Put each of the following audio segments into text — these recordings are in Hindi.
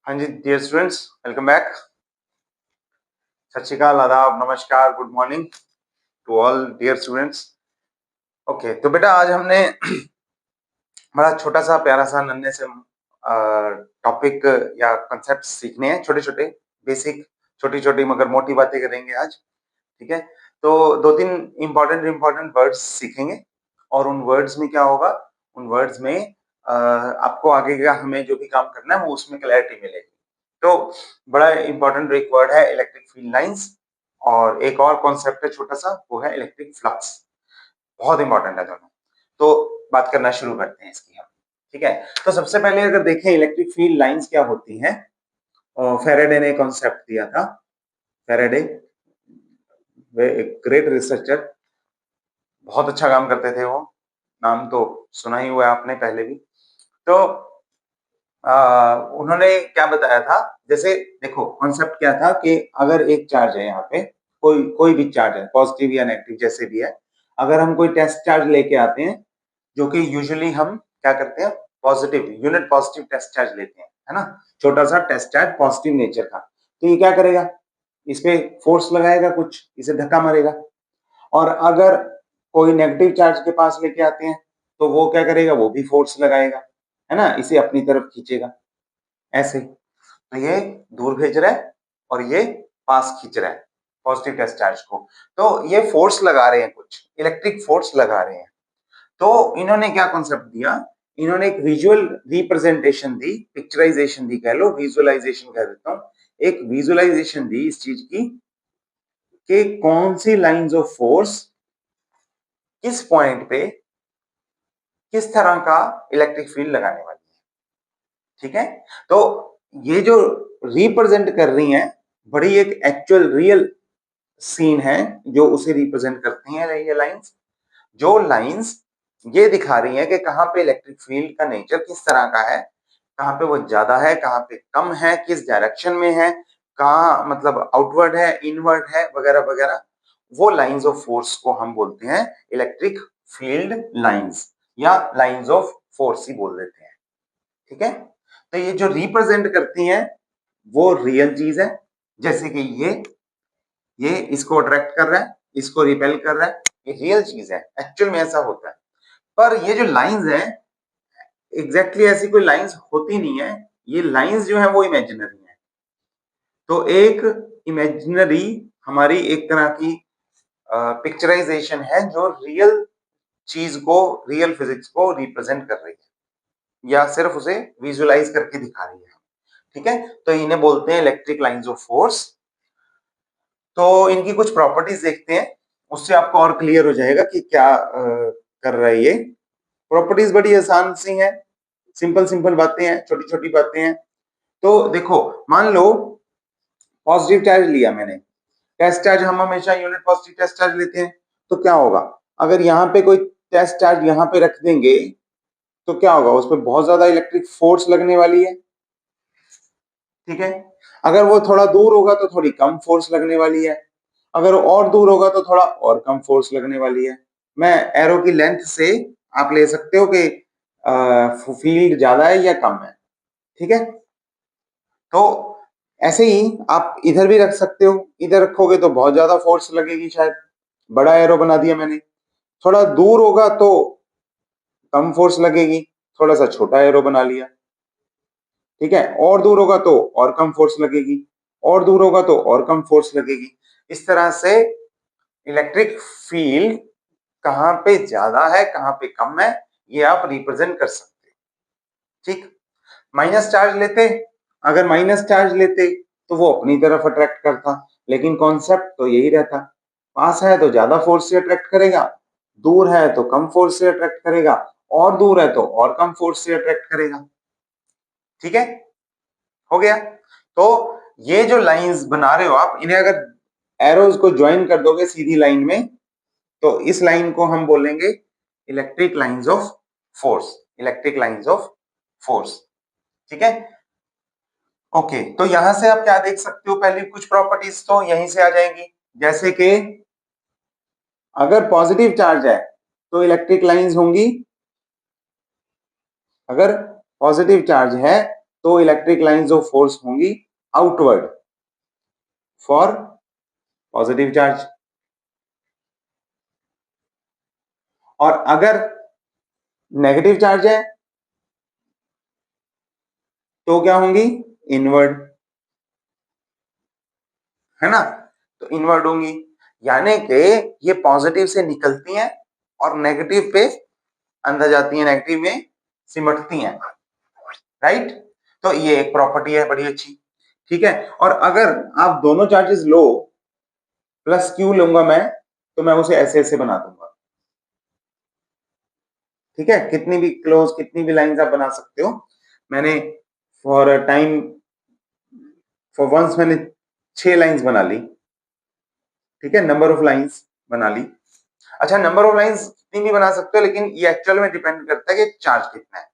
हाँ जी डियर स्टूडेंट्स, वेलकम बैक। सत श्री अकाल, आदाब, नमस्कार, good morning to all dear students. Okay, तो बेटा आज हमने बड़ा छोटा सा प्यारा सा नन्हे से टॉपिक या कंसेप्ट सीखने हैं, छोटे छोटे बेसिक, छोटी छोटी मगर मोटी बातें करेंगे आज। ठीक है, तो दो तीन इंपॉर्टेंट वर्ड्स सीखेंगे और उन वर्ड्स में क्या होगा, उन वर्ड्स में आपको आगे का हमें जो भी काम करना है वो उसमें क्लैरिटी मिलेगी। तो बड़ा इंपॉर्टेंट एक वर्ड है इलेक्ट्रिक फील्ड लाइंस, और एक और कॉन्सेप्ट है छोटा सा, वो है इलेक्ट्रिक फ्लक्स। बहुत इंपॉर्टेंट है दोनों। तो बात करना शुरू करते हैं इसकी हम। ठीक है, तो सबसे पहले अगर देखें इलेक्ट्रिक फील्ड लाइंस क्या होती हैं, फेरेडे ने कॉन्सेप्ट दिया था। फेरेडे ग्रेट रिसर्चर, बहुत अच्छा काम करते थे वो, नाम तो सुना ही हुआ है आपने पहले भी। तो उन्होंने क्या बताया था, जैसे देखो कॉन्सेप्ट क्या था कि अगर एक चार्ज है यहाँ पे, कोई कोई भी चार्ज है, पॉजिटिव या नेगेटिव जैसे भी है, अगर हम कोई टेस्ट चार्ज लेके आते हैं, जो कि यूजुअली हम क्या करते हैं, positive unit positive test charge लेते हैं, है ना, छोटा सा टेस्ट चार्ज पॉजिटिव नेचर का, तो ये क्या करेगा, इस पे फोर्स लगाएगा, कुछ इसे धक्का मारेगा। और अगर कोई नेगेटिव चार्ज के पास लेके आते हैं तो वो क्या करेगा, वो भी फोर्स लगाएगा, है ना, इसे अपनी तरफ खींचेगा ऐसे। तो ये दूर भेज रहा है और ये पास खींच रहा है पॉजिटिव टेस्ट चार्ज को, तो ये फोर्स लगा रहे हैं, कुछ इलेक्ट्रिक फोर्स लगा रहे हैं। तो इन्होंने क्या कॉन्सेप्ट दिया, इन्होंने एक विजुअल रिप्रेजेंटेशन दी, पिक्चराइजेशन दी, कह लो विजुअलाइजेशन कह देता हूं, एक विजुअलाइजेशन दी इस चीज की कि कौन सी लाइंस ऑफ फोर्स किस पॉइंट पे किस तरह का इलेक्ट्रिक फील्ड लगाने वाली है। ठीक है, तो ये जो रिप्रेजेंट कर रही हैं, बड़ी एक एक्चुअल रियल सीन है जो उसे रिप्रेजेंट करती हैं ये लाइंस। जो लाइंस ये दिखा रही हैं कि कहां पे इलेक्ट्रिक फील्ड का नेचर किस तरह का है, कहां पे वो ज्यादा है, कहां पे कम है, किस डायरेक्शन में है, कहां मतलब आउटवर्ड है, इनवर्ड है, वगैरह वगैरह, वो लाइंस ऑफ फोर्स को हम बोलते हैं इलेक्ट्रिक फील्ड लाइंस, या लाइंस ऑफ फोर्स ही बोल देते हैं। ठीक है, तो ये जो रिप्रेजेंट करती हैं वो रियल चीज है, जैसे कि ये इसको अट्रैक्ट कर रहा है, इसको रिपेल कर रहा है, ये रियल चीज है, एक्चुअल में ऐसा होता है। पर ये जो लाइंस है, एग्जैक्टली ऐसी कोई लाइंस होती नहीं है, ये लाइंस जो है वो इमेजिनरी है। तो एक इमेजिनरी हमारी एक तरह की पिक्चराइजेशन है जो रियल चीज को, रियल फिजिक्स को रिप्रेजेंट कर रही है, या सिर्फ उसे विजुअलाइज करके दिखा रही है। ठीक है, तो इन्हें बोलते हैं इलेक्ट्रिक लाइंस ऑफ फोर्स। तो इनकी कुछ प्रॉपर्टीज देखते हैं, उससे आपको और क्लियर हो जाएगा कि क्या कर रहा है ये। प्रॉपर्टीज बड़ी आसान सी हैं, सिंपल सिंपल बातें हैं, छोटी छोटी बातें हैं। तो देखो, मान लो पॉजिटिव चार्ज लिया मैंने, टेस्ट चार्ज हम हमेशा यूनिट पॉजिटिव टेस्ट चार्ज लेते हैं, तो क्या होगा, अगर यहाँ पे कोई टेस्ट चार्ज यहाँ पे रख देंगे तो क्या होगा, उस पर बहुत ज्यादा इलेक्ट्रिक फोर्स लगने वाली है। ठीक है, अगर वो थोड़ा दूर होगा तो थोड़ी कम फोर्स लगने वाली है, अगर और दूर होगा तो थोड़ा और कम फोर्स लगने वाली है। मैं एरो की लेंथ से आप ले सकते हो कि फील्ड ज्यादा है या कम है। ठीक है, तो ऐसे ही आप इधर भी रख सकते हो, इधर रखोगे तो बहुत ज्यादा फोर्स लगेगी शायद, बड़ा एरो बना दिया मैंने। थोड़ा दूर होगा तो कम फोर्स लगेगी, थोड़ा सा छोटा एरो बना लिया। ठीक है, और दूर होगा तो और कम फोर्स लगेगी, और दूर होगा तो और कम फोर्स लगेगी। इस तरह से इलेक्ट्रिक फील्ड कहां पे ज्यादा है, कहां पे कम है, ये आप रिप्रेजेंट कर सकते हैं। ठीक, माइनस चार्ज लेते, अगर माइनस चार्ज लेते तो वो अपनी तरफ अट्रैक्ट करता, लेकिन कॉन्सेप्ट तो यही रहता, पास है तो ज्यादा फोर्स से अट्रैक्ट करेगा, दूर है तो कम फोर्स से अट्रैक्ट करेगा, और दूर है तो और कम फोर्स से अट्रैक्ट करेगा। ठीक है, हो गया। तो ये जो लाइंस बना रहे हो आप, इन्हें अगर एरोज को ज्वाइन कर दोगे सीधी लाइन में, तो इस लाइन को हम बोलेंगे electric lines of force, electric lines of force. ठीक है, ओके, तो यहां से आप क्या देख सकते हो, पहले कुछ प्रॉपर्टीज तो यहीं से आ जाएंगी, जैसे कि अगर पॉजिटिव चार्ज है तो इलेक्ट्रिक लाइंस होंगी, अगर पॉजिटिव चार्ज है तो इलेक्ट्रिक लाइंस ऑफ फोर्स होंगी आउटवर्ड फॉर पॉजिटिव चार्ज, और अगर नेगेटिव चार्ज है तो क्या होंगी, इनवर्ड, है ना, तो इनवर्ड होंगी, यानी कि ये पॉजिटिव से निकलती हैं और नेगेटिव पे अंदर जाती हैं, नेगेटिव में सिमटती हैं, राइट। तो ये एक प्रॉपर्टी है बड़ी अच्छी, ठीक है। और अगर आप दोनों चार्जेस लो, प्लस क्यू लूंगा मैं, तो मैं उसे ऐसे ऐसे बना दूंगा, ठीक है। कितनी भी क्लोज, कितनी भी लाइंस आप बना सकते हो। मैंने फॉर टाइम, फॉर वंस मैंने 6 लाइंस बना ली, ठीक है, नंबर ऑफ लाइंस बना ली। अच्छा, नंबर ऑफ लाइंस कितनी भी बना सकते हो, लेकिन ये एक्चुअल में डिपेंड करता है कि चार्ज कितना है।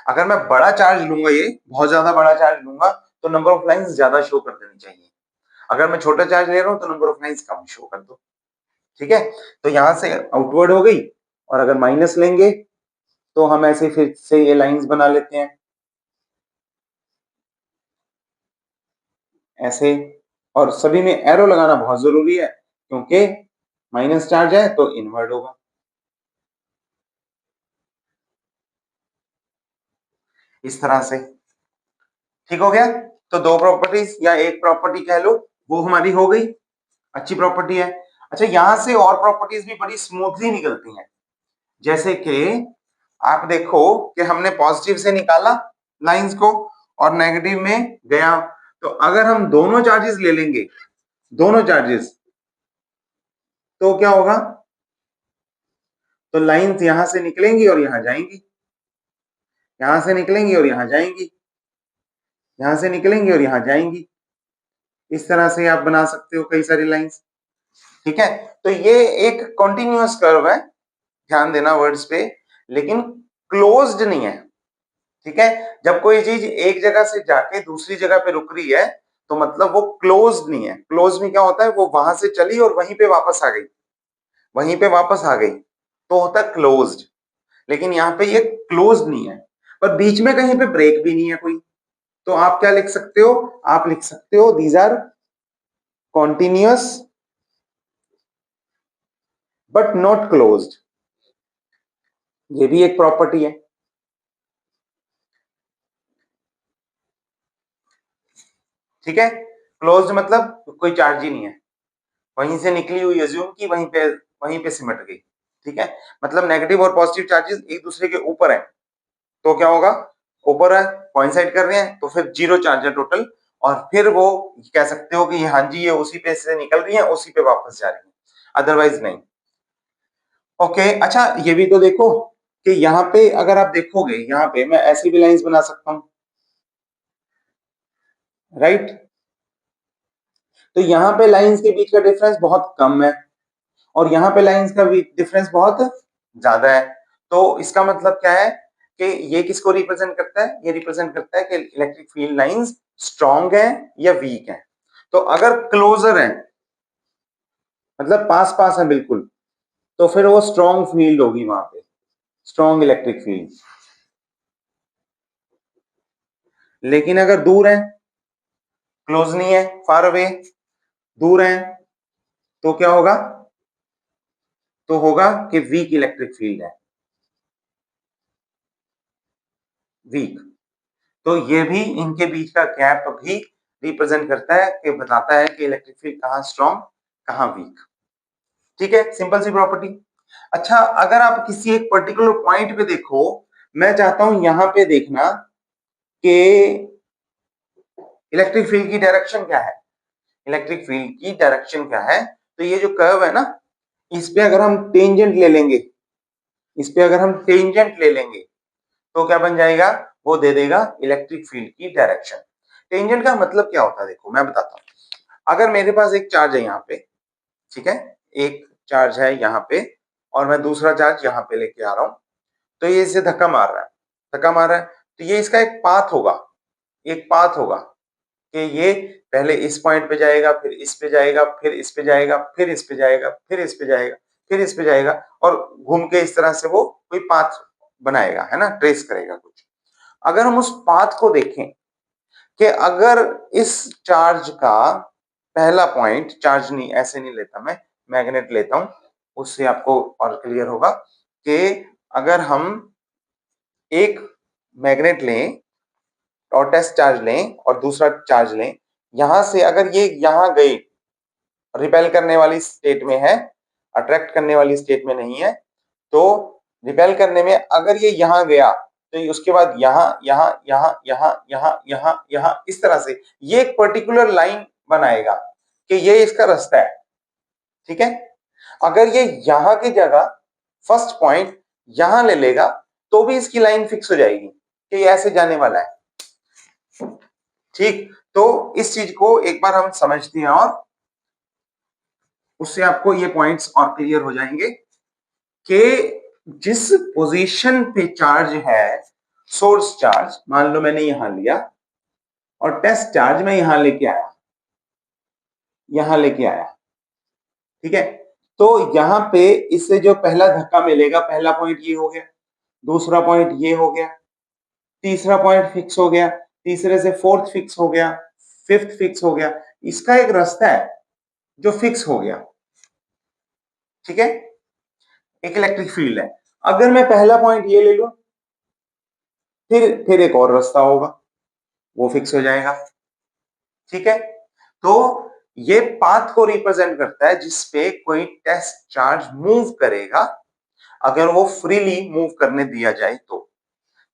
अगर मैं बड़ा चार्ज लूंगा, ये बहुत ज्यादा बड़ा चार्ज लूंगा, तो नंबर ऑफ लाइंस ज्यादा शो कर देनी चाहिए। अगर मैं छोटा चार्ज ले रहा हूं तो number of lines come show कर दो, ठीक है। तो यहां से आउटवर्ड हो गई, और अगर माइनस लेंगे तो हम ऐसे फिर से ये लाइंस बना लेते हैं ऐसे, और सभी में एरो लगाना बहुत जरूरी है, क्योंकि माइनस चार्ज है तो इनवर्ड होगा, इस तरह से, ठीक हो गया। तो दो प्रॉपर्टीज या एक प्रॉपर्टी कह लो, वो हमारी हो गई, अच्छी प्रॉपर्टी है। अच्छा, यहां से और प्रॉपर्टीज भी बड़ी स्मूथली निकलती हैं, जैसे कि आप देखो कि हमने पॉजिटिव से निकाला लाइंस को और नेगेटिव में गया, तो अगर हम दोनों चार्जेस ले लेंगे, दोनों चार्जेस, तो क्या होगा, तो लाइंस यहां से निकलेंगी और यहां जाएंगी, यहां से निकलेंगी और यहां जाएंगी, यहां से निकलेंगी और यहां जाएंगी। इस तरह से आप बना सकते हो कई सारी लाइंस, ठीक है। तो ये एक कॉन्टिन्यूअस कर्व है, ध्यान देना वर्ड्स पे, लेकिन क्लोज्ड नहीं है, ठीक है। जब कोई चीज एक जगह से जाके दूसरी जगह पे रुक रही है, तो मतलब वो क्लोज्ड नहीं है। क्लोज में क्या होता है, वो वहां से चली और वहीं पे वापस आ गई, वहीं पे वापस आ गई, तो होता है क्लोज्ड। लेकिन यहाँ पे ये क्लोज्ड नहीं है, पर बीच में कहीं पे ब्रेक भी नहीं है कोई, तो आप क्या लिख सकते हो, आप लिख सकते हो these are continuous but not closed, ये भी एक प्रॉपर्टी है, ठीक है। क्लोज्ड मतलब कोई चार्ज ही नहीं है, वहीं से निकली हुई अज्यूम की वहीं पे सिमट गई, ठीक है। मतलब नेगेटिव और पॉजिटिव चार्जेस एक दूसरे के ऊपर है, तो क्या होगा, ऊपर है, कोइंसाइड कर रहे हैं, तो फिर जीरो चार्ज है टोटल, और फिर वो कह सकते हो कि हाँ जी ये उसी पे से निकल रही है, उसी पे वापस जा रही है, अदरवाइज नहीं। ओके, अच्छा ये भी तो देखो कि यहाँ पे अगर आप देखोगे, यहाँ पे मैं ऐसी भी लाइंस बना सकता हूँ, राइट। तो यहाँ पे लाइंस के बीच का डिफरेंस बहुत कम है, और यहाँ पे लाइंस का डिफरेंस बहुत ज्यादा है। तो इसका मतलब क्या है कि ये किसको रिप्रेजेंट करता है, ये रिप्रेजेंट करता है कि इलेक्ट्रिक फील्ड लाइंस स्ट्रॉन्ग है या वीक है। तो अगर क्लोजर है, मतलब पास पास है बिल्कुल, तो फिर वो स्ट्रॉन्ग फील्ड होगी वहां पे, स्ट्रॉन्ग इलेक्ट्रिक फील्ड। लेकिन अगर दूर है, क्लोज नहीं है, फार अवे, दूर है, तो क्या होगा, तो होगा कि वीक इलेक्ट्रिक फील्ड है, वीक। तो ये भी इनके बीच का गैप भी रिप्रेजेंट करता है, कि बताता है कि इलेक्ट्रिक फील्ड कहाँ स्ट्रॉन्ग कहाँ वीक, ठीक है, सिंपल सी प्रॉपर्टी। अच्छा, अगर आप किसी एक पर्टिकुलर पॉइंट पे देखो, मैं चाहता हूं यहां पे देखना कि इलेक्ट्रिक फील्ड की डायरेक्शन क्या है, इलेक्ट्रिक फील्ड की डायरेक्शन क्या है। तो ये जो कर्व है ना, इस पे अगर हम टेंजेंट ले लेंगे, इस पे अगर हम टेंजेंट ले लेंगे, तो क्या बन जाएगा, वो दे देगा इलेक्ट्रिक फील्ड की डायरेक्शन। टेंजेंट का मतलब क्या होता है, देखो मैं बताता हूं। अगर मेरे पास एक चार्ज है यहाँ पे, ठीक है, एक चार्ज है यहाँ पे, और मैं दूसरा चार्ज यहाँ पे लेके आ रहा हूं, तो ये इसे धक्का मार रहा है, धक्का मार रहा है, तो ये इसका एक पाथ होगा, एक पाथ होगा कि ये पहले इस पॉइंट पे जाएगा, फिर इस पे जाएगा, फिर इस पे जाएगा, फिर इस पे जाएगा, फिर इस पे जाएगा, फिर इस पे जाएगा, और घूम के इस तरह से वो कोई पाथ बनाएगा, है ना, ट्रेस करेगा कुछ। अगर हम उस पाथ को देखें, कि अगर इस चार्ज का पहला पॉइंट, चार्ज नहीं ऐसे नहीं लेता मैं, मैग्नेट लेता हूं, उससे आपको और क्लियर होगा कि अगर हम एक मैग्नेट लें और टेस्ट चार्ज लें और दूसरा चार्ज लें, यहां से अगर ये यहां गई, रिपेल करने वाली स्टेट में है, अट्रैक्ट करने वाली स्टेट में नहीं है, तो रिपेल करने में अगर ये यहां गया तो उसके बाद यहां यहां यहां यहां यहां यहां यहां इस तरह से ये एक पर्टिकुलर लाइन बनाएगा कि ये इसका रास्ता है। ठीक है, अगर ये यहां की जगह फर्स्ट पॉइंट यहां ले लेगा तो भी इसकी लाइन फिक्स हो जाएगी कि ये ऐसे जाने वाला है। ठीक, तो इस चीज को एक बार हम समझते हैं और उससे आपको ये पॉइंट्स और क्लियर हो जाएंगे कि जिस पोजीशन पे चार्ज है, सोर्स चार्ज मान लो मैंने यहां लिया और टेस्ट चार्ज मैं यहां लेके आया, यहां लेके आया। ठीक है, तो यहां पे इससे जो पहला धक्का मिलेगा, पहला पॉइंट ये हो गया, दूसरा पॉइंट ये हो गया, तीसरा पॉइंट फिक्स हो गया, तीसरे से फोर्थ फिक्स हो गया, फिफ्थ फिक्स हो गया, इसका एक रास्ता है जो फिक्स हो गया। ठीक है, एक इलेक्ट्रिक फील्ड है। अगर मैं पहला पॉइंट ये ले लूं, फिर एक और रास्ता होगा, वो फिक्स हो जाएगा। ठीक है, तो ये पाथ को रिप्रेजेंट करता है जिसपे कोई टेस्ट चार्ज मूव करेगा, अगर वो फ्रीली मूव करने दिया जाए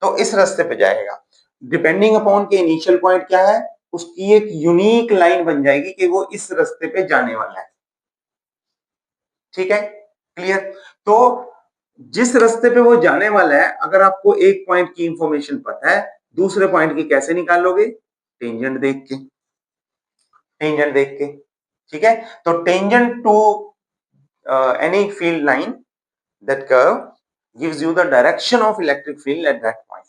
तो इस रास्ते पे जाएगा। डिपेंडिंग अपॉन के इनिशियल पॉइंट क्या है, उसकी एक यूनिक लाइन बन जाएगी कि वो इस रास्ते पे जाने वाला है। ठीक है, क्लियर। तो जिस रास्ते पे वो जाने वाला है, अगर आपको एक पॉइंट की इंफॉर्मेशन पता है, दूसरे पॉइंट की कैसे निकालोगे? टेंजेंट देख के, टेंजेंट देख के। ठीक है, तो tangent to any field line that curve gives you the direction of electric field at that point.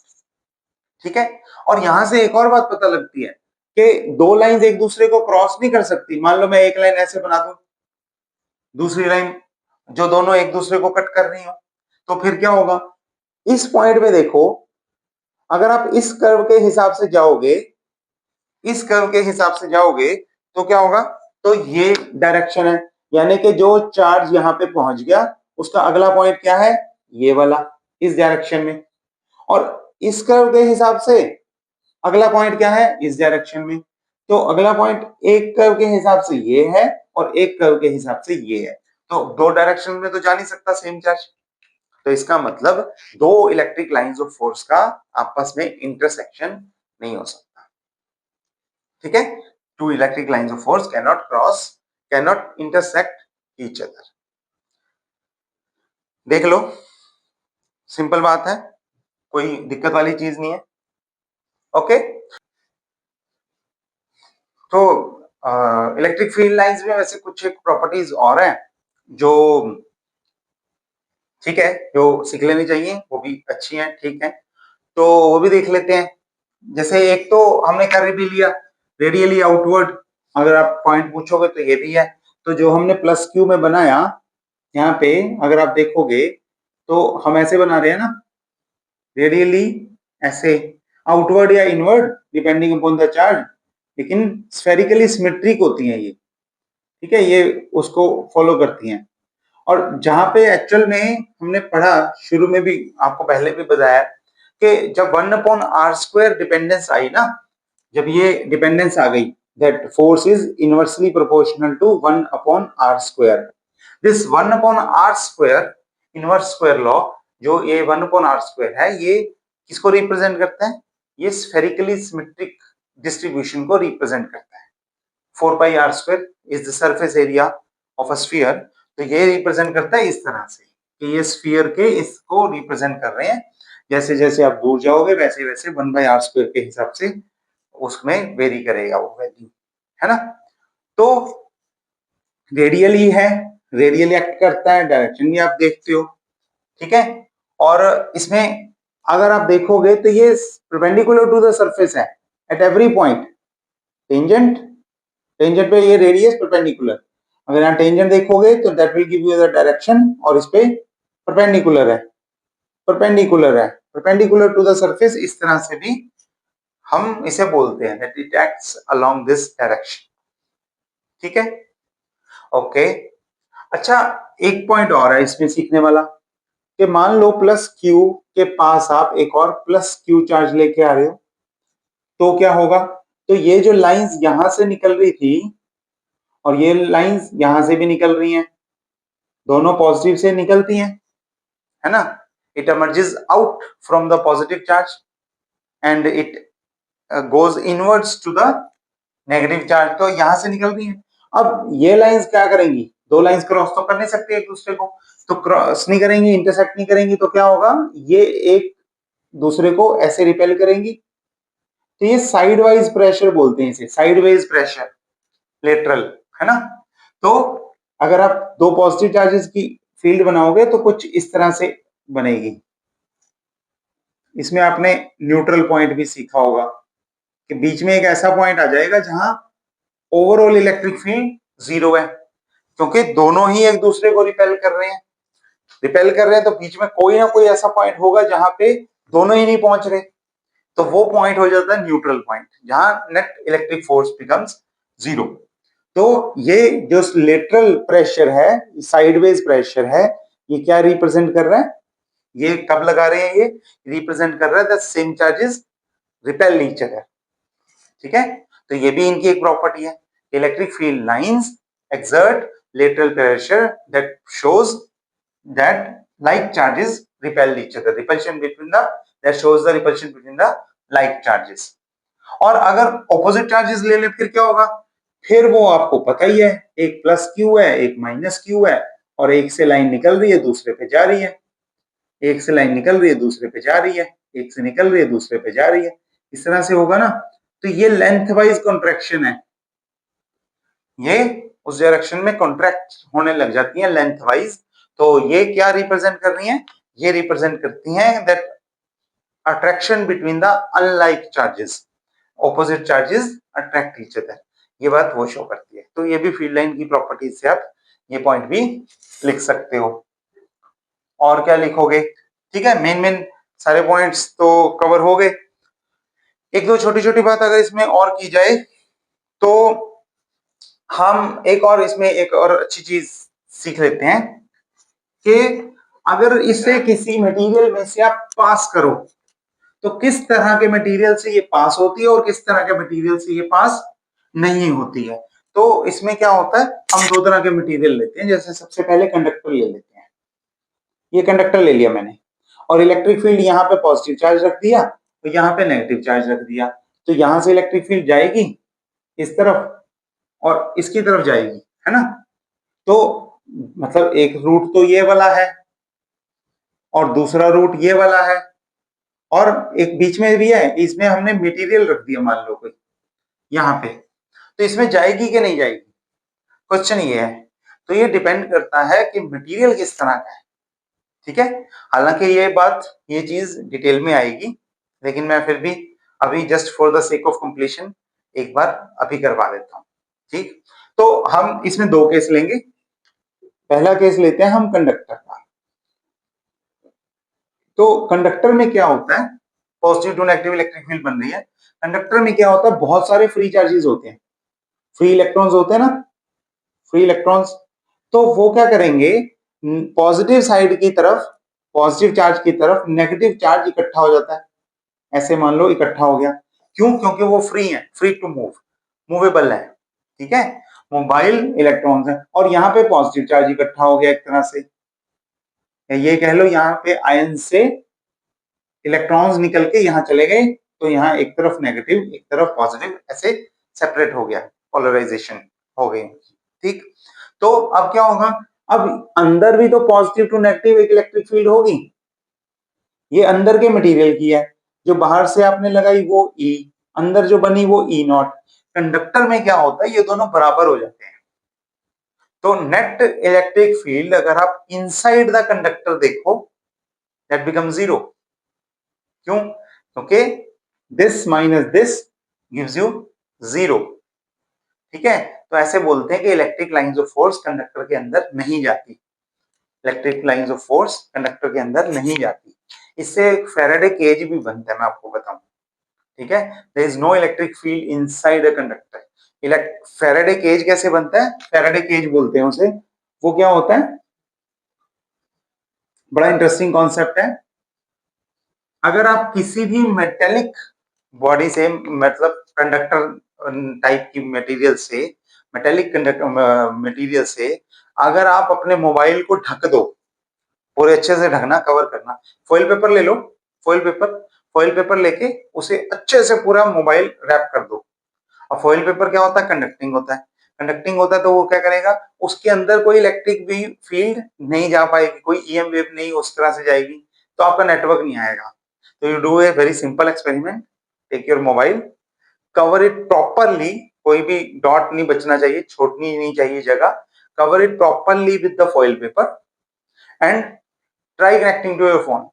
ठीक है, और यहां से एक और बात पता लगती है कि दो लाइंस एक दूसरे को क्रॉस नहीं कर सकती। मान लो मैं एक लाइन ऐसे बना दूं, दूसरी लाइन जो दोनों एक दूसरे को कट कर रही हो, तो फिर क्या होगा? इस पॉइंट पे देखो, अगर आप इस कर्व के हिसाब से जाओगे, इस कर्व के हिसाब से जाओगे तो क्या होगा? तो ये डायरेक्शन है, यानी कि जो चार्ज यहां पे पहुंच गया उसका अगला पॉइंट क्या है? ये वाला, इस डायरेक्शन में। और इस कर्व के हिसाब से अगला पॉइंट क्या है? इस डायरेक्शन में। तो अगला पॉइंट एक कर्व के हिसाब से ये है और एक कर्व के हिसाब से ये है, तो दो डायरेक्शन में तो जा नहीं सकता सेम चार्ज। तो इसका मतलब दो इलेक्ट्रिक लाइंस ऑफ फोर्स का आपस में इंटरसेक्शन नहीं हो सकता। ठीक है, two electric lines of force cannot cross, cannot intersect each other. देख लो, सिंपल बात है, कोई दिक्कत वाली चीज नहीं है। ओके, तो इलेक्ट्रिक फील्ड लाइंस में वैसे कुछ एक प्रॉपर्टीज और हैं जो ठीक है, जो सीख लेनी चाहिए, वो भी अच्छी हैं। ठीक है, तो वो भी देख लेते हैं। जैसे एक तो हमने कर भी लिया, रेडियली आउटवर्ड, अगर आप पॉइंट पूछोगे तो ये भी है। तो जो हमने प्लस क्यू में बनाया, यहाँ पे अगर आप देखोगे तो हम ऐसे बना रहे हैं ना, रेडियली ऐसे, आउटवर्ड या inward depending upon the charge, लेकिन स्फेरिकली सिमेट्रिक होती है ये। ठीक है, ये उसको फॉलो करती हैं। और जहां पे एक्चुअल में हमने पढ़ा, शुरू में भी आपको पहले भी बताया कि जब 1/r² डिपेंडेंस आई ना, जब ये डिपेंडेंस आ गई, that force is inversely proportional to 1/r²। This 1/r² inverse square law, जो ये 1/r² है, ये किसको रिप्रेजेंट करता है? ये स्फेरिकली सिमेट्रिक डिस्ट्रीब्यूशन को रिप्रेजेंट करता है। 4πr² is the surface area of a sphere. तो ये रिप्रेजेंट करता है इस तरह से कि ये स्फीयर के इसको रिप्रेजेंट कर रहे हैं। जैसे जैसे आप दूर जाओगे वैसे वैसे 1/r² के हिसाब से उसमें वेरी करेगा वो वैल्यू, है ना। तो रेडियली है, रेडियली एक्ट करता है, डायरेक्शन भी आप देखते हो। ठीक है, और इसमें अगर आप देखोगे तो ये परपेंडिकुलर टू द सरफेस है at every point. Tangent, tangent पे ये रेडियस परपेंडिकुलर, अगर यहाँ टेंजेंट देखोगे तो that will give you the direction, और इस पे परपेंडिकुलर है, परपेंडिकुलर है, परपेंडिकुलर टू द सरफेस, इस तरह से भी हम इसे बोलते हैं that it acts along this direction। ठीक है, ओके। अच्छा, एक पॉइंट और है इसमें सीखने वाला कि मान लो प्लस क्यू के पास आप एक और प्लस क्यू चार्ज लेके आ रहे हो, तो क्या होगा? तो ये जो लाइंस यहां से निकल रही थी और ये लाइंस यहां से भी निकल रही हैं, दोनों पॉजिटिव से निकलती हैं, है ना? It emerges out from the positive charge and it goes inwards to the negative charge, तो यहां से निकल रही है। अब ये लाइंस क्या करेंगी? दो लाइंस क्रॉस तो कर नहीं सकती एक दूसरे को, तो क्रॉस नहीं करेंगी, इंटरसेक्ट नहीं करेंगी, तो क्या होगा? ये एक दूसरे को ऐसे रिपेल करेंगी। तो ये साइड वाइज प्रेशर बोलते हैं इसे, साइड वाइज प्रेशर, लेटरल, है ना? तो अगर आप दो पॉजिटिव चार्जेस की फील्ड बनाओगे तो कुछ इस तरह से बनेगी। इसमें आपने न्यूट्रल पॉइंट भी सीखा होगा कि बीच में एक ऐसा पॉइंट आ जाएगा जहां ओवरऑल इलेक्ट्रिक फील्ड जीरो है, क्योंकि दोनों ही एक दूसरे को रिपेल कर रहे हैं। रिपेल कर रहे हैं तो बीच में कोई ना कोई ऐसा पॉइंट होगा जहां पे दोनों ही नहीं पहुंच रहे, तो वो पॉइंट हो जाता है न्यूट्रल पॉइंट, जहां net electric force becomes zero. तो ये जो लेटरल प्रेशर है, साइडवेज प्रेशर है, ये क्या रिप्रेजेंट कर रहा है? ये कब लगा रहे हैं? ये रिप्रेजेंट कर रहा है the same charges repel each other. ठीक है, तो ये भी इनकी एक प्रॉपर्टी है। Electric field lines exert lateral pressure that shows that like charges repel each other, repulsion between the, that shows the repulsion between the like charges। और अगर ऑपोजिट चार्जेस ले ले फिर क्या होगा? फिर वो आपको पता ही है, एक प्लस क्यू है, एक माइनस क्यू है, और एक से लाइन निकल रही है दूसरे पे जा रही है, एक से लाइन निकल रही है दूसरे पे जा रही है, एक से निकल रही है दूसरे पे जा रही है, इस तरह से होगा ना। तो ये लेंथ वाइज कॉन्ट्रैक्शन है, ये उस डायरेक्शन में कॉन्ट्रैक्ट होने लग जाती है लेंथ वाइज। तो ये क्या रिप्रेजेंट कर रही हैं? ये रिप्रेजेंट करती हैं that attraction between the unlike charges, opposite charges attract each other, ये बात वो शो करती है। तो ये भी फील्ड लाइन की प्रॉपर्टीज से आप ये पॉइंट भी लिख सकते हो। और क्या लिखोगे? ठीक है, मेन मेन सारे पॉइंट्स तो कवर हो गए। एक दो छोटी छोटी बात अगर इसमें और की जाए तो हम एक और इसमें एक और अच्छी चीज सीख लेते हैं कि अगर इसे किसी मटेरियल में से आप पास करो तो किस तरह के मटेरियल से ये पास होती है और किस तरह के मटेरियल से ये पास नहीं होती है। तो इसमें क्या होता है, हम दो तरह के मटेरियल लेते हैं। जैसे सबसे पहले कंडक्टर ले लेते हैं, ये कंडक्टर ले लिया मैंने, और इलेक्ट्रिक फील्ड यहाँ पे पॉजिटिव चार्ज रख दिया, तो यहाँ पे नेगेटिव चार्ज रख दिया, तो यहाँ से इलेक्ट्रिक फील्ड जाएगी इस तरफ और इसकी तरफ जाएगी, है ना? तो मतलब एक रूट तो ये वाला है और दूसरा रूट ये वाला है, और एक बीच में भी है, इसमें हमने मटेरियल रख दिया मान लो कोई यहाँ पे, तो इसमें जाएगी कि नहीं जाएगी, क्वेश्चन ये है। तो ये डिपेंड करता है कि मटेरियल किस तरह का है। ठीक है, हालांकि ये बात, ये चीज डिटेल में आएगी, लेकिन मैं फिर भी अभी just for the sake of completion एक बार अभी करवा देता हूँ। ठीक, तो हम इसमें दो केस लेंगे। पहला केस लेते हैं हम कंडक्टर का। तो कंडक्टर में क्या होता है, positive to negative electric field बन रही है। कंडक्टर में क्या होता है, बहुत सारे फ्री चार्जेस होते हैं, फ्री इलेक्ट्रॉन्स होते हैं ना, फ्री इलेक्ट्रॉन्स। तो वो क्या करेंगे, पॉजिटिव साइड की तरफ, पॉजिटिव चार्ज की तरफ नेगेटिव चार्ज इकट्ठा हो जाता है, ऐसे मान लो इकट्ठा हो गया। क्यों? क्योंकि वो फ्री है, फ्री टू मूव, मूवेबल है। ठीक है, मोबाइल इलेक्ट्रॉन्स है, और यहाँ पे पॉजिटिव चार्ज इकट्ठा हो गया एक तरह से, ये कह लो यहाँ पे आयन से इलेक्ट्रॉन्स निकल के यहाँ चले गए, तो यहाँ एक तरफ नेगेटिव एक तरफ पॉजिटिव, ऐसे सेपरेट हो गया, पोलराइजेशन हो गई। ठीक, तो अब क्या होगा, अब अंदर भी तो पॉजिटिव टू नेगेटिव एक इलेक्ट्रिक फील्ड होगी, ये अंदर के मटेरियल की है, जो बाहर से आपने लगाई वो ई, अंदर जो बनी वो ई नॉट। कंडक्टर में क्या होता है, ये दोनों बराबर हो जाते हैं। तो नेट इलेक्ट्रिक फील्ड अगर आप इनसाइड द कंडक्टर देखो, दैट बिकम जीरो। क्यों? क्योंकि this minus this gives you zero. ठीक है, तो ऐसे बोलते हैं कि electric lines of force conductor के अंदर नहीं जाती, electric lines of force conductor के अंदर नहीं जाती। इससे एक फैराडे केज भी बनता है, मैं आपको बताऊं। ठीक है, there is no electric field inside a conductor. Faraday cage कैसे बनता है, फैराडे केज बोलते हैं उसे, वो क्या होता है, बड़ा इंटरेस्टिंग कॉन्सेप्ट है। अगर आप किसी भी मेटेलिक बॉडी से, मतलब कंडक्टर टाइप की मटेरियल से, मेटेलिक कंडक्टर मटेरियल से अगर आप अपने मोबाइल को ढक दो, पूरे अच्छे से ढकना, कवर करना, फॉइल पेपर ले लो, फॉइल पेपर, फॉइल पेपर लेके उसे अच्छे से पूरा मोबाइल रैप कर दो। अब फॉइल पेपर क्या होता है, कंडक्टिंग होता है, कंडक्टिंग होता है तो वो क्या करेगा, उसके अंदर कोई इलेक्ट्रिक भी फील्ड नहीं जा पाएगी, कोई ईएम वेव नहीं उस तरह से जाएगी, तो आपका नेटवर्क नहीं आएगा। तो you do a very simple experiment, take your mobile, cover it properly, कोई भी डॉट नहीं बचना चाहिए, छोड़नी नहीं चाहिए जगह, cover it properly with the foil paper and try connecting to your phone.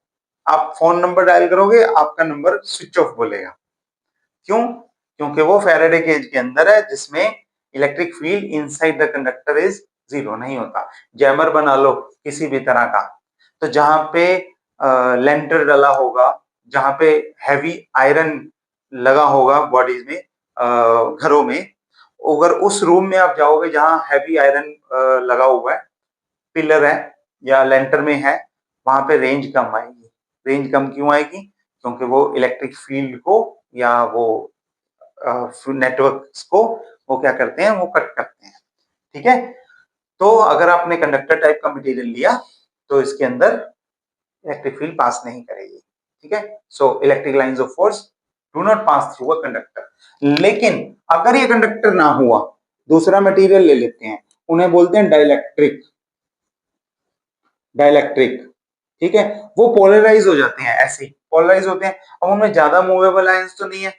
आप फोन नंबर डायल करोगे, आपका नंबर स्विच ऑफ बोलेगा। क्यों? क्योंकि वो फैराडे केज के अंदर है, जिसमें electric field inside the conductor is zero, नहीं होता। जैमर बना लो किसी भी तरह का, तो जहां पे लेंटर डला होगा, जहां पे हैवी आयरन लगा होगा बॉडीज में, घरों में, अगर उस रूम में आप जाओगे जहां हैवी आयरन लगा हुआ है, पिलर है या लेंटर में है, वहां पे रेंज कम आएगी। रेंज कम क्यों आएगी? क्योंकि वो इलेक्ट्रिक फील्ड को या वो नेटवर्क्स को वो क्या करते हैं, वो कट करते हैं। ठीक है, तो अगर आपने कंडक्टर टाइप का मटेरियल लिया तो इसके अंदर इलेक्ट्रिक फील्ड पास नहीं करेगी। ठीक है, so electric lines of force do not pass through a conductor. लेकिन अगर ये कंडक्टर ना हुआ, दूसरा मटेरियल ले लेते हैं, उन्हें बोलते हैं डाइलेक्ट्रिक, डाइलेक्ट्रिक। ठीक है, वो पोलराइज हो जाते हैं, ऐसे ही पोलराइज होते हैं। अब उनमें ज्यादा मूवेबल आयंस तो नहीं है,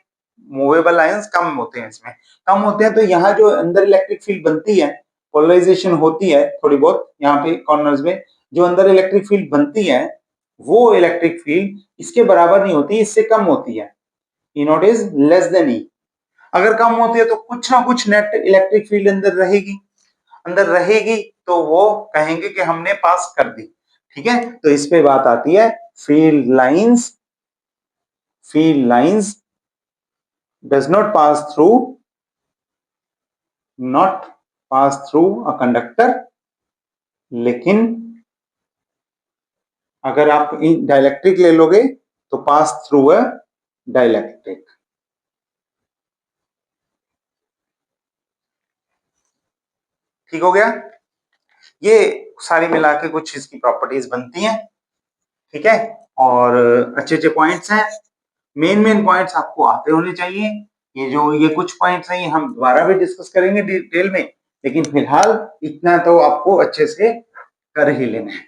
मूवेबल आयंस कम होते हैं, इसमें कम होते हैं, तो यहाँ जो अंदर इलेक्ट्रिक फील्ड बनती है, पोलराइजेशन होती है थोड़ी बहुत यहाँ पे कॉर्नर्स में, जो अंदर इलेक्ट्रिक फील्ड बनती है, वो इलेक्ट्रिक फील्ड इसके बराबर नहीं होती, इससे कम होती है। ई नॉट इज लेस देन ई। अगर कम होती है तो कुछ ना कुछ नेट इलेक्ट्रिक फील्ड अंदर रहेगी, अंदर रहेगी, तो वो कहेंगे कि हमने पास कर दी। ठीक है, तो इस पे बात आती है field lines, field lines does not pass through, not pass through a conductor. लेकिन अगर आप डाइलेक्ट्रिक ले लोगे तो पास थ्रू अ डाइलेक्ट्रिक। ठीक हो गया, ये सारी मिला के कुछ इसकी प्रॉपर्टीज बनती हैं। ठीक है, और अच्छे अच्छे पॉइंट्स हैं, मेन मेन पॉइंट्स आपको आते होने चाहिए। ये कुछ पॉइंट्स हैं, ये हम दोबारा भी डिस्कस करेंगे डिटेल में, लेकिन फिलहाल इतना तो आपको अच्छे से कर ही लेना है।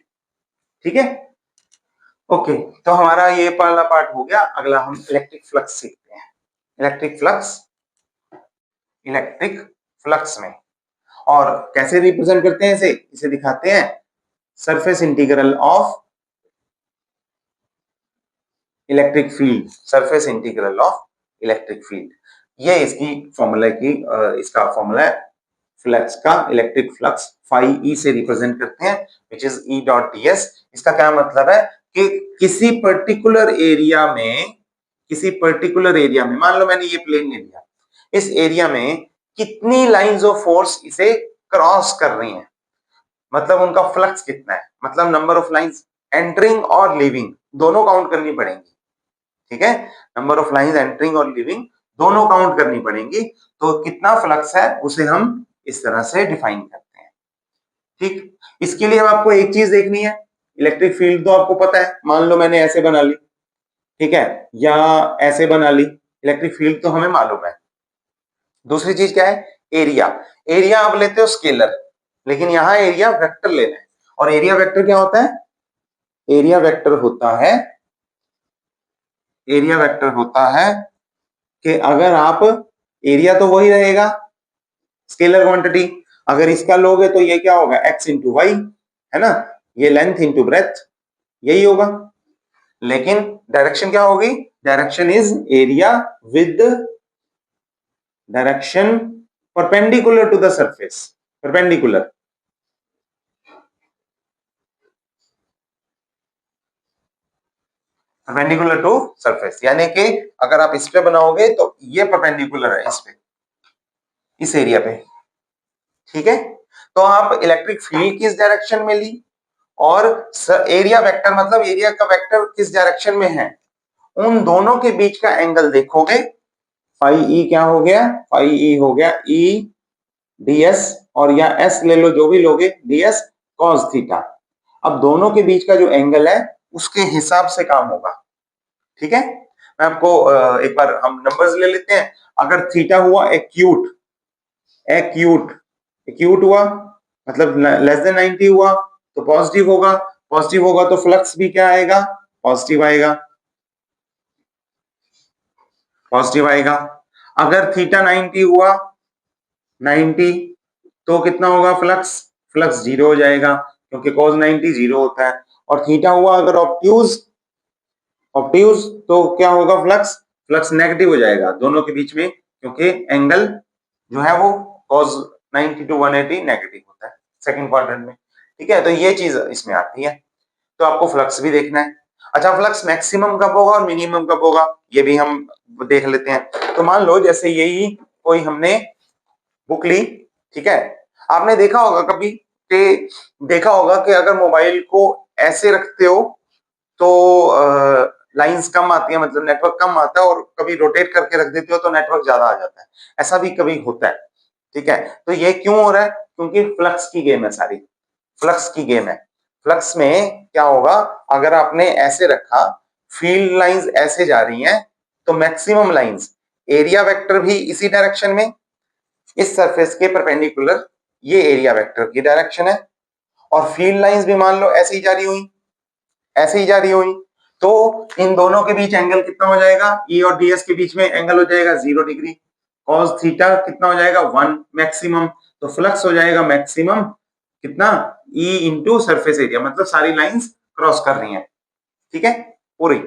ठीक है, ओके, तो हमारा ये पहला पार्ट हो गया। अगला हम इलेक्ट्रिक फ्लक्स सीखते हैं। इलेक्ट्रिक फ्लक्स, इलेक्ट्रिक फ्लक्स में और कैसे रिप्रेजेंट करते हैं इसे, दिखाते हैं surface integral of electric field, surface integral of electric field. ये इसकी फॉर्मूला की इसका फॉर्मूला है फ्लक्स का, इलेक्ट्रिक फ्लक्स फाई ई से रिप्रेजेंट करते हैं, which is E dot D S. इसका क्या मतलब है कि किसी पर्टिकुलर एरिया में, किसी पर्टिकुलर एरिया में, मान लो मैंने ये प्लेन ले लिया, इस एरिया में कितनी लाइंस ऑफ फोर्स इसे क्रॉस कर रही हैं, मतलब उनका फ्लक्स कितना है, मतलब नंबर ऑफ लाइंस एंटरिंग और लिविंग दोनों काउंट करनी पड़ेंगी। ठीक है, नंबर ऑफ लाइंस एंटरिंग और लिविंग दोनों काउंट करनी पड़ेंगी, तो कितना फ्लक्स है उसे हम इस तरह से डिफाइन करते हैं। ठीक, इसके लिए आपको एक चीज देखनी है, इलेक्ट्रिक फील्ड तो आपको पता है, मान लो मैंने ऐसे बना ली, ठीक है, या ऐसे बना ली, इलेक्ट्रिक फील्ड तो हमें मालूम है। दूसरी चीज क्या है, एरिया। एरिया आप लेते हो स्केलर, लेकिन यहां एरिया वेक्टर लेना है, और एरिया वेक्टर क्या होता है, एरिया वेक्टर होता है, एरिया वेक्टर होता है कि अगर आप, एरिया तो वही रहेगा स्केलर क्वांटिटी, अगर इसका लोगे तो ये क्या होगा, एक्स इंटू वाई, है ना, ये लेंथ इंटू ब्रेथ, यही होगा। लेकिन डायरेक्शन क्या होगी, direction is area with direction perpendicular to the surface, perpendicular. Perpendicular to surface, यानी कि अगर आप इस पे बनाओगे तो ये परपेंडिकुलर है इस पे, इस एरिया पे, ठीक है। तो आप इलेक्ट्रिक फील्ड किस डायरेक्शन में ली और एरिया वेक्टर मतलब एरिया का वेक्टर किस डायरेक्शन में है, उन दोनों के बीच का एंगल देखोगे। फाई ई क्या हो गया, फाई ई हो गया ई डीएस, और या एस ले लो, जो भी लोगे, डीएस कॉस थीटा। अब दोनों के बीच का जो एंगल है उसके हिसाब से काम होगा, ठीक है। मैं आपको एक बार हम नंबर्स ले लेते हैं। अगर थीटा हुआ एक्यूट, एक्यूट एक्यूट हुआ मतलब लेस देन 90 हुआ तो पॉजिटिव होगा, पॉजिटिव होगा तो फ्लक्स भी क्या आएगा, पॉजिटिव आएगा, पॉजिटिव आएगा। अगर थीटा 90 हुआ, 90, तो कितना होगा फ्लक्स, फ्लक्स जीरो हो जाएगा क्योंकि cos 90 जीरो होता है। और थीटा हुआ अगर ऑब्ट्यूज, ऑब्ट्यूज तो क्या होगा फ्लक्स, फ्लक्स नेगेटिव हो जाएगा दोनों के बीच में, क्योंकि एंगल जो है वो cos 90 टू 180 नेगेटिव होता है सेकंड क्वाड्रेंट में, ठीक है। तो ये चीज इसमें आती है। तो आपको फ्लक्स भी देखना है। अच्छा, फ्लक्स मैक्सिमम कब होगा और मिनिमम कब होगा ये भी हम देख लेते हैं। तो मान लो जैसे यही कोई हमने बुक ली, ठीक है। आपने देखा होगा कभी कि देखा होगा कि अगर मोबाइल को ऐसे रखते हो तो लाइंस कम आती है, मतलब नेटवर्क कम आता है, और कभी रोटेट करके रख देते हो तो नेटवर्क ज्यादा आ जाता है, ऐसा भी कभी होता है, ठीक है। तो ये क्यों हो रहा है, क्योंकि फ्लक्स की गेम है सारी, फ्लक्स की गेम है। फ्लक्स में क्या होगा, अगर आपने ऐसे रखा, फील्ड लाइंस ऐसे जा रही हैं, तो मैक्सिमम लाइंस, एरिया वेक्टर भी इसी डायरेक्शन में, इस सरफेस के परपेंडिकुलर, ये एरिया वेक्टर की डायरेक्शन है। और फील्ड लाइंस भी मान लो ऐसे ही जा रही हुई, ऐसे ही जा रही हुई, तो इन दोनों के बीच एंगल कितना हो जाएगा, ई और डीएस के बीच में एंगल हो जाएगा 0 डिग्री। कॉस थीटा कितना हो जाएगा 1 मैक्सिमम। तो फ्लक्स हो जाएगा मैक्सिमम कितना, ई इंटू सरफेस एरिया, मतलब सारी लाइंस क्रॉस कर रही हैं, ठीक है, पूरी।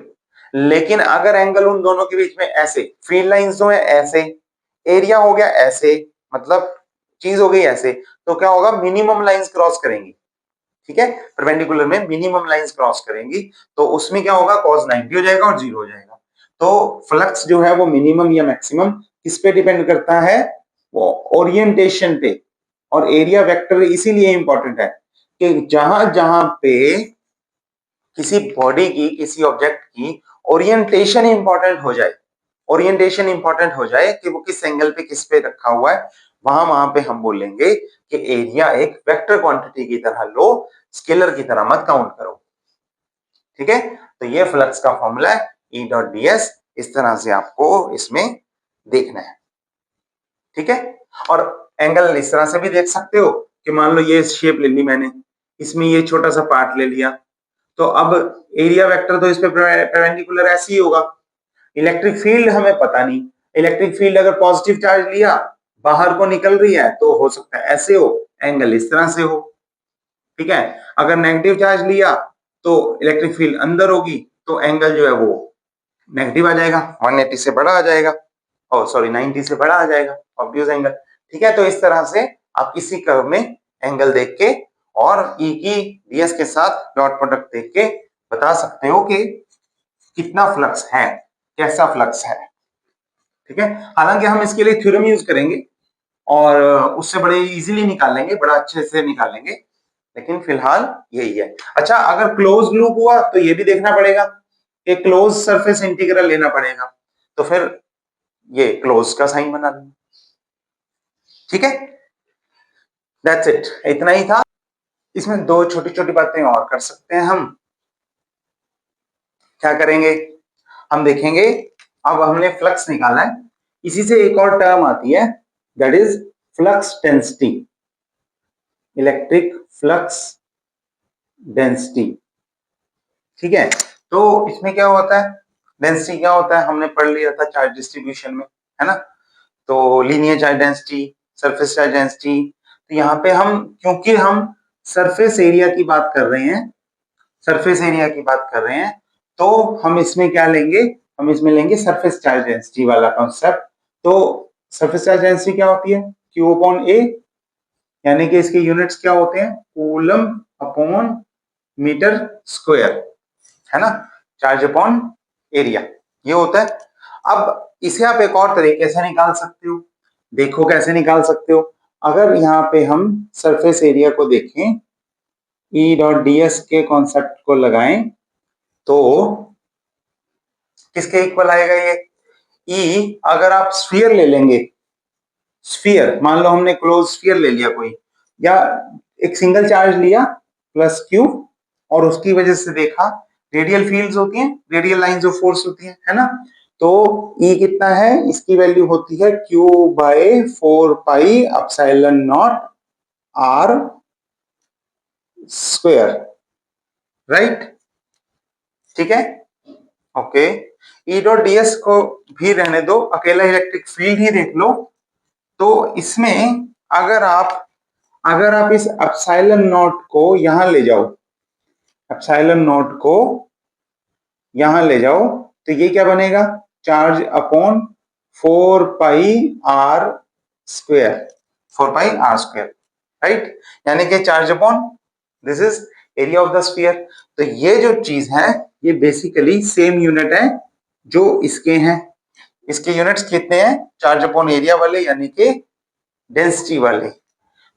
लेकिन अगर एंगल उन दोनों के बीच में ऐसे, फील्ड लाइंस जो है ऐसे, एरिया हो गया ऐसे, मतलब चीज हो गई ऐसे, तो क्या होगा, मिनिमम लाइंस क्रॉस करेंगी, ठीक है। परपेंडिकुलर में मिनिमम लाइंस क्रॉस करेंगी, तो उसमें क्या होगा, cos 90 हो जाएगा और 0 हो जाएगा। तो फ्लक्स जो है वो मिनिमम या मैक्सिमम किस पे डिपेंड करता है, वो ओरिएंटेशन पे। और एरिया वेक्टर इसीलिए इंपॉर्टेंट है कि जहां जहां पे किसी बॉडी की, किसी ऑब्जेक्ट की ओरिएंटेशन इंपॉर्टेंट हो जाए, ओरिएंटेशन इंपॉर्टेंट हो जाए कि वो किस एंगल पे किस पे रखा हुआ है, वहां वहां पे हम बोलेंगे कि एरिया एक वेक्टर क्वांटिटी की तरह लो, स्केलर की तरह मत काउंट करो, ठीक है। तो ये फ्लक्स का फॉर्मूला है, ई डॉट डी एस, इस तरह से आपको इसमें देखना है, ठीक है। और एंगल इस तरह से भी देख सकते हो कि मान लो ये शेप ले ली मैंने, इसमें ये छोटा सा पार्ट ले लिया, तो अब एरिया वेक्टर तो इस पे परपेंडिकुलर ऐसे ही होगा। इलेक्ट्रिक फील्ड हमें पता नहीं, इलेक्ट्रिक फील्ड अगर पॉजिटिव चार्ज लिया, बाहर को निकल रही है, तो हो सकता है ऐसे हो, एंगल इस तरह से हो, ठीक है। अगर नेगेटिव चार्ज लिया तो इलेक्ट्रिक फील्ड अंदर होगी, तो एंगल जो है वो नेगेटिव आ जाएगा, 180 से बड़ा आ जाएगा, और सॉरी 90 से बड़ा आ जाएगा ऑब्वियस एंगल, ठीक है। तो इस तरह से आप इसी कर्व में एंगल देख के और ई की डीएस के साथ डॉट प्रोडक्ट देख के बता सकते हो कि कितना फ्लक्स है, कैसा फ्लक्स है, ठीक है। हालांकि हम इसके लिए थ्योरम यूज करेंगे और उससे बड़े इजीली निकाल लेंगे, बड़ा अच्छे से निकाल लेंगे, लेकिन फिलहाल यही है। अच्छा, अगर क्लोज लूप हुआ तो ये भी देखना पड़ेगा कि क्लोज सरफेस इंटीग्रल लेना पड़ेगा, तो फिर ये क्लोज का साइन बना देंगे, ठीक है। दैट्स इट, इतना ही था। इसमें दो छोटी छोटी बातें और कर सकते हैं हम। क्या करेंगे, हम देखेंगे, अब हमने फ्लक्स निकाला है, इसी से एक और टर्म आती है, that is flux density, electric flux density, ठीक है। तो इसमें क्या होता है, डेंसिटी क्या होता है, हमने पढ़ लिया था चार्ज डिस्ट्रीब्यूशन में, है ना। तो linear charge density, surface charge density, तो यहाँ पे हम, क्योंकि हम सरफेस एरिया की बात कर रहे हैं, सरफेस एरिया की बात कर रहे हैं, तो हम इसमें क्या लेंगे, हम इसमें लेंगे सरफेस चार्ज डेंसिटी वाला कॉन्सेप्ट। तो सरफेस चार्ज डेंसिटी क्या होती है, क्यू अपॉन ए, यानी कि इसके यूनिट्स क्या होते हैं, कूलम अपॉन मीटर स्क्वायर, है ना, चार्ज अपॉन एरिया, ये होता है। अब इसे आप एक और तरीके से निकाल सकते हो, देखो कैसे निकाल सकते हो। अगर यहाँ पे हम सरफेस एरिया को देखें, ई डॉट डी एस के कॉन्सेप्ट को लगाएं तो किसके इक्वल आएगा ये? ई अगर आप स्फीयर ले लेंगे, स्फीयर मान लो हमने क्लोज स्फीयर ले लिया कोई, या एक सिंगल चार्ज लिया प्लस क्यू, और उसकी वजह से देखा रेडियल फील्ड्स होती हैं, रेडियल लाइंस ऑफ फोर्स होती हैं, है ना। तो ई कितना है, इसकी वैल्यू होती है Q by 4 pi epsilon naught R square, right, ठीक है, ओके। ई डॉट डीएस को भी रहने दो, अकेला इलेक्ट्रिक फील्ड ही देख लो। तो इसमें अगर आप इस एप्सिलॉन नॉट को यहां ले जाओ, एप्सिलॉन नॉट को यहां ले जाओ, तो ये क्या बनेगा, charge upon 4 pi R square, 4 pi R square, right, यानी कि charge upon this is area of the sphere. तो ये जो चीज है ये बेसिकली सेम यूनिट है जो इसके हैं, इसके यूनिट्स कितने हैं, चार्ज अपॉन एरिया वाले यानी कि डेंसिटी वाले।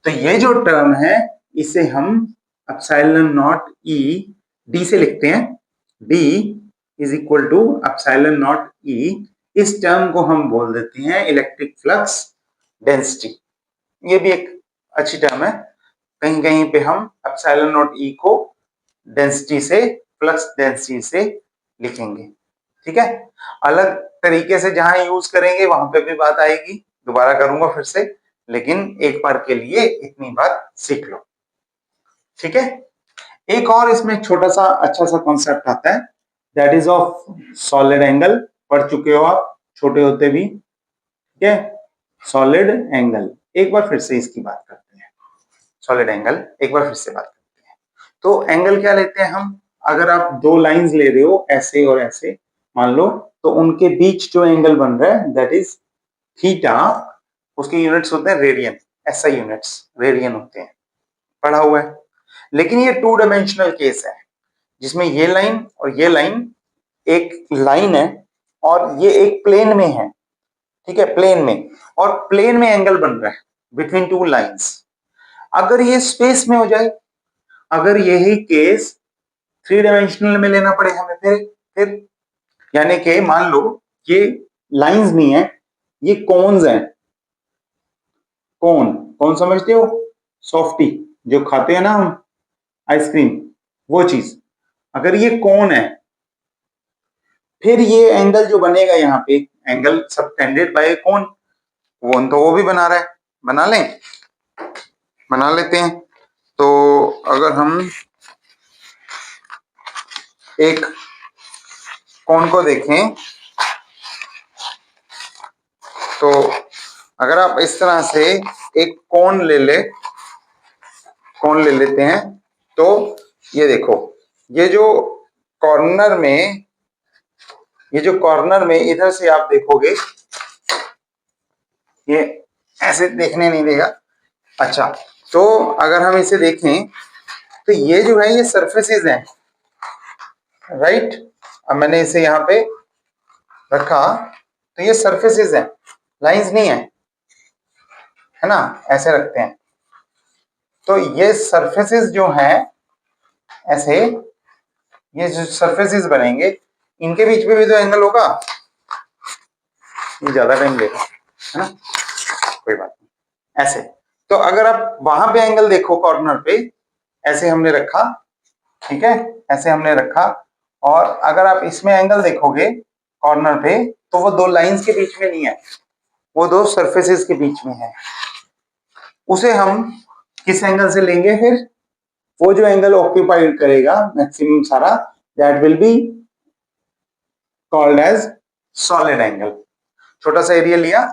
तो ये जो टर्म है इसे हम एप्सिलॉन नॉट ई डी से लिखते हैं, D is equal to epsilon not E, इस टर्म को हम बोल देते हैं इलेक्ट्रिक फ्लक्स डेंसिटी। ये भी एक अच्छी टर्म है, कहीं कहीं पे हम एप्सिलॉन नॉट ई को डेंसिटी से, फ्लक्स डेंसिटी से लिखेंगे, ठीक है। अलग तरीके से जहां यूज करेंगे वहां पे भी बात आएगी, दोबारा करूंगा फिर से, लेकिन एक बार के लिए इतनी बात सीख लो, ठीक है। एक और इसमें छोटा सा अच्छा सा कॉन्सेप्ट आता है, that is of solid angle, पढ़ चुके हो आप छोटे होते भी, ठीक है, सॉलिड एंगल। एक बार फिर से इसकी बात करते हैं, सॉलिड एंगल एक बार फिर से बात करते हैं। तो एंगल क्या लेते हैं हम, अगर आप दो लाइंस ले रहे हो ऐसे और ऐसे मान लो, तो उनके बीच जो एंगल बन रहा है दैट इज थीटा, उसके यूनिट्स होते हैं रेडियन, एसआई यूनिट्स रेडियन होते हैं, पढ़ा हुआ है। लेकिन ये 2 डायमेंशनल केस है जिसमें ये लाइन और ये लाइन, एक लाइन है और ये एक प्लेन में है, ठीक है, प्लेन में, और प्लेन में एंगल बन रहा है बिटवीन 2 लाइंस। अगर ये स्पेस में हो जाए, अगर यही केस 3 डायमेंशनल में लेना पड़े हमें, फिर यानी कि मान लो ये लाइंस नहीं है, ये कोन्स हैं, कोन, कौन समझते हो, सॉफ्टी जो खाते हैं ना हम आइसक्रीम, वो चीज, अगर ये कोन है, फिर ये एंगल जो बनेगा यहाँ पे, एंगल सबटेंडेड बाय कोन, कोन तो वो भी बना रहा है, बना लें, बना लेते हैं। तो अगर हम एक कोन को देखें, तो अगर आप इस तरह से एक कोन ले लेते हैं, तो ये देखो, ये जो कॉर्नर में, ये जो कॉर्नर में इधर से आप देखोगे, ये ऐसे देखने नहीं देगा। अच्छा, तो अगर हम इसे देखें तो ये जो है ये सरफेसेस हैं, राइट। अब मैंने इसे यहाँ पे रखा, तो ये सरफेसेस हैं, लाइंस नहीं है ना, ऐसे रखते हैं। तो ये सरफेसेस जो हैं ऐसे, ये जो सरफेसेस बनेंगे इनके बीच में भी तो एंगल होगा, ये ज्यादा टाइम लेगा, है ना, कोई बात नहीं, ऐसे। तो अगर आप वहां पे एंगल देखो कॉर्नर पे, ऐसे हमने रखा, ठीक है, ऐसे हमने रखा, और अगर आप इसमें एंगल देखोगे कॉर्नर पे, तो वो 2 लाइंस के बीच में नहीं है, वो 2 सरफेसेस के बीच में है। उसे हम किस एंगल से लेंगे फिर, वो जो एंगल ऑक्यूपाइड करेगा मैक्सिमम सारा, that will be called as solid angle. छोटा सा एरिया लिया,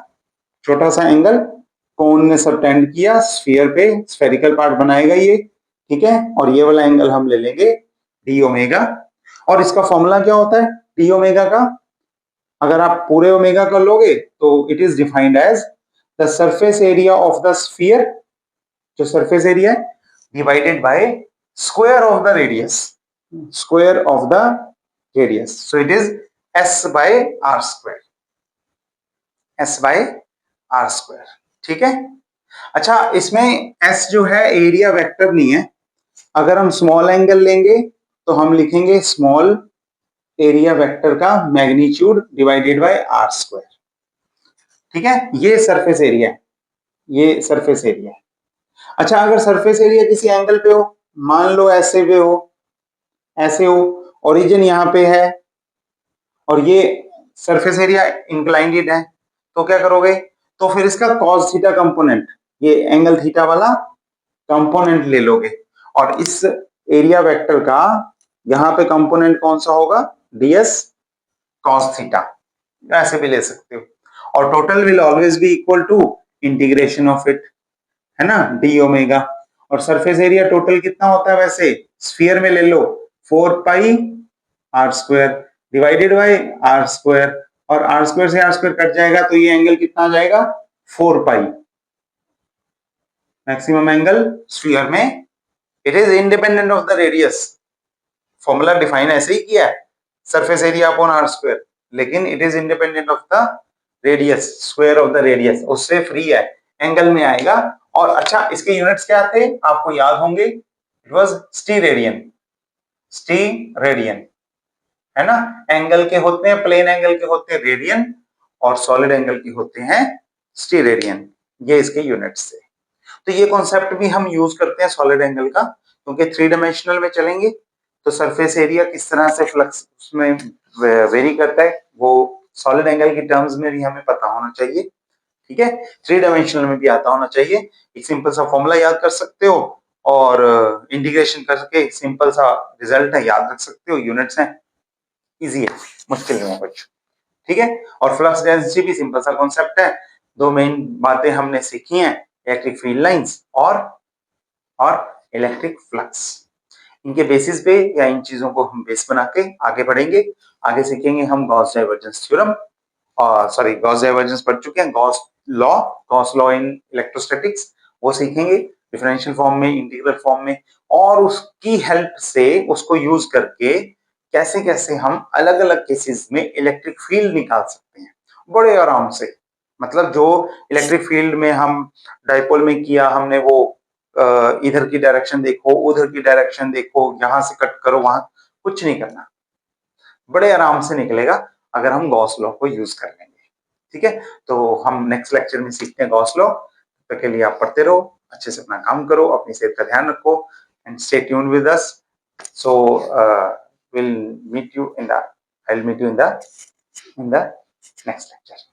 छोटा सा एंगल, कोन ने सबटेंड किया स्फीयर पे, स्फेरिकल पार्ट बनाएगा ये, ठीक है, और ये वाला एंगल हम ले लेंगे डी ओमेगा। और इसका फॉर्मूला क्या होता है डी ओमेगा का, अगर आप पूरे ओमेगा का लोगे तो it is defined as the surface area of the sphere, जो सरफेस एरिया है, divided by square of the radius, square of the radius, so it is S by R square, S by R square, ठीक है। अच्छा, इसमें एस जो है एरिया वेक्टर नहीं है। अगर हम स्मॉल एंगल लेंगे तो हम लिखेंगे स्मॉल एरिया वेक्टर का magnitude divided by R square, ठीक है। ये सरफेस एरिया है, ये सरफेस एरिया है। अच्छा, अगर सरफेस एरिया किसी एंगल पे हो, मान लो ऐसे पे हो, ऐसे हो, ओरिजिन यहाँ पे है और ये सरफेस एरिया इंक्लाइंडेड है, तो क्या करोगे, तो फिर इसका cos थीटा कंपोनेंट, ये एंगल थीटा वाला कंपोनेंट ले लोगे और इस एरिया वेक्टर का यहाँ पे कंपोनेंट कौन सा होगा, ds cos थीटा, ऐसे भी ले सकते हो। और total will always be equal to integration of it, है ना, डी ओमेगा। और सरफेस एरिया टोटल कितना होता है वैसे, स्फीयर में ले लो 4 pi R square divided by R square, और आर स्क्वायर से आर स्क्वायर कट जाएगा तो ये एंगल कितना आ जाएगा, 4 पाई। मैक्सिमम एंगल स्फीयर में, it is independent of the radius. Formula define ऐसे ही किया है, surface area upon are square, लेकिन it is independent of the radius, square of the radius, उससे फ्री है, एंगल में आएगा। और अच्छा, इसके यूनिट्स क्या थे आपको याद होंगे, इट वाज स्टी रेडियन, स्टी रेडियन, है ना। एंगल के होते हैं, प्लेन एंगल के होते हैं रेडियन, और सॉलिड एंगल के होते हैं स्टी रेडियन, ये इसके यूनिट्स थे। तो ये कॉन्सेप्ट भी हम यूज करते हैं सॉलिड एंगल का, क्योंकि थ्री डायमेंशनल में चलेंगे तो सरफेस एरिया किस तरह से फ्लक्स उसमें वेरी करता है, वो सॉलिड एंगल की टर्म्स में भी हमें पता होना चाहिए, ठीक है। थ्री डायमेंशनल में भी आता होना चाहिए। एक सिंपल सा फॉर्मूला याद कर सकते हो और इंटीग्रेशन करके सिंपल सा रिजल्ट है, याद रख सकते हो, यूनिट्स हैं, इजी है, मुश्किल नहीं है कुछ, ठीक है। और फ्लक्स डेंसिटी भी सिंपल सा कॉन्सेप्ट है। दो मेन बातें हमने सीखी हैं, इलेक्ट्रिक फील्ड लाइंस और इलेक्ट्रिक फ्लक्स। इनके बेसिस पे या इन चीजों को हम बेस बना के आगे बढ़ेंगे। आगे सीखेंगे हम गॉस डाइवर्जेंस थ्योरम, और सॉरी गॉस डाइवर्जेंस पढ़ चुके हैं, गॉस लॉ इन इलेक्ट्रोस्टैटिक्स, वो सीखेंगे डिफरेंशियल फॉर्म में, इंटीग्रल फॉर्म में, और उसकी हेल्प से उसको यूज करके कैसे कैसे हम अलग अलग केसेस में इलेक्ट्रिक फील्ड निकाल सकते हैं बड़े आराम से। मतलब जो इलेक्ट्रिक फील्ड में हम डाइपोल में किया हमने, वो इधर की डायरेक्शन देखो, उधर की डायरेक्शन देखो, यहां से कट करो, वहां कुछ नहीं करना, बड़े आराम से निकलेगा अगर हम गॉस लॉ को यूज कर लेंगे, ठीक है। तो हम नेक्स्ट लेक्चर में सीखते हैं गॉस लॉ। तब तक के लिए आप पढ़ते रहो, अच्छे से अपना काम करो, अपनी सेहत का ध्यान रखो, and stay tune with us. So will meet you in the, I will meet you in the next lecture.